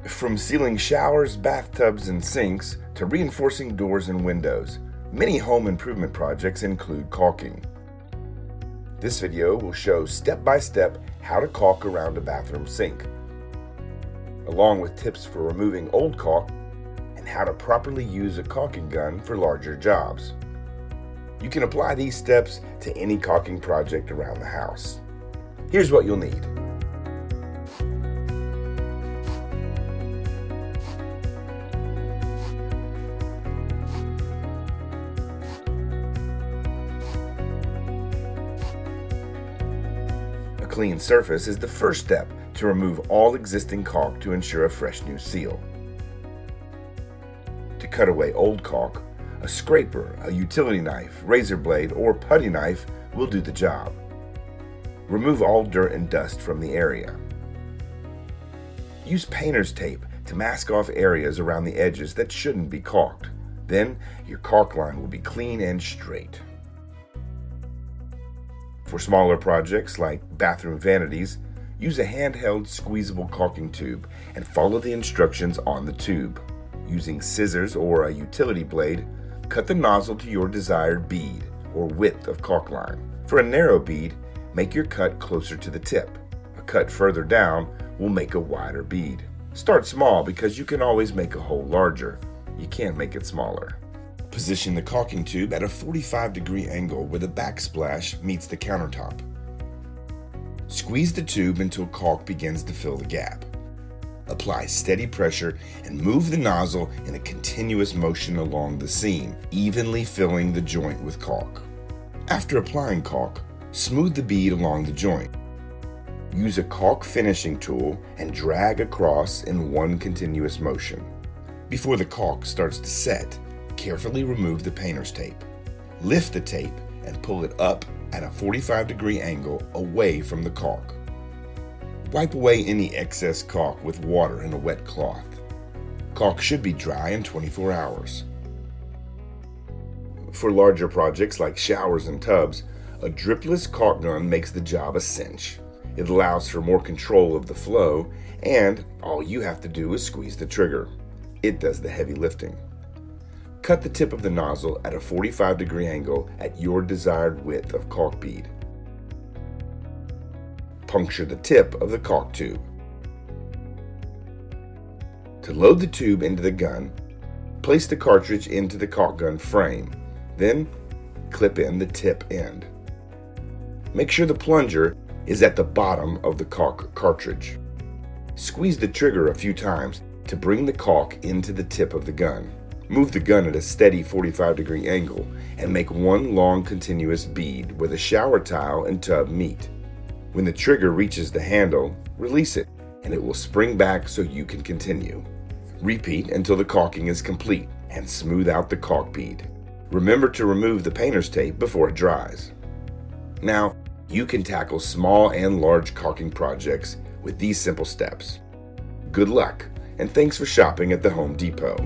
From sealing showers, bathtubs, and sinks to reinforcing doors and windows, many home improvement projects include caulking. This video will show step-by-step how to caulk around a bathroom sink, along with tips for removing old caulk and how to properly use a caulking gun for larger jobs. You can apply these steps to any caulking project around the house. Here's what you'll need. A clean surface is the first step to remove all existing caulk to ensure a fresh new seal. To cut away old caulk, a scraper, a utility knife, razor blade, or putty knife will do the job. Remove all dirt and dust from the area. Use painter's tape to mask off areas around the edges that shouldn't be caulked. Then your caulk line will be clean and straight. For smaller projects like bathroom vanities, use a handheld squeezable caulking tube and follow the instructions on the tube. Using scissors or a utility blade, cut the nozzle to your desired bead or width of caulk line. For a narrow bead, make your cut closer to the tip. A cut further down will make a wider bead. Start small because you can always make a hole larger. You can't make it smaller. Position the caulking tube at a 45-degree angle where the backsplash meets the countertop. Squeeze the tube until caulk begins to fill the gap. Apply steady pressure and move the nozzle in a continuous motion along the seam, evenly filling the joint with caulk. After applying caulk, smooth the bead along the joint. Use a caulk finishing tool and drag across in one continuous motion. Before the caulk starts to set, carefully remove the painter's tape. Lift the tape and pull it up at a 45-degree angle away from the caulk. Wipe away any excess caulk with water and a wet cloth. Caulk should be dry in 24 hours. For larger projects like showers and tubs, a dripless caulk gun makes the job a cinch. It allows for more control of the flow, and all you have to do is squeeze the trigger. It does the heavy lifting. Cut the tip of the nozzle at a 45-degree angle at your desired width of caulk bead. Puncture the tip of the caulk tube. To load the tube into the gun, place the cartridge into the caulk gun frame, then clip in the tip end. Make sure the plunger is at the bottom of the caulk cartridge. Squeeze the trigger a few times to bring the caulk into the tip of the gun. Move the gun at a steady 45-degree angle and make one long continuous bead where the shower tile and tub meet. When the trigger reaches the handle, release it and it will spring back so you can continue. Repeat until the caulking is complete and smooth out the caulk bead. Remember to remove the painter's tape before it dries. Now, you can tackle small and large caulking projects with these simple steps. Good luck, and thanks for shopping at the Home Depot.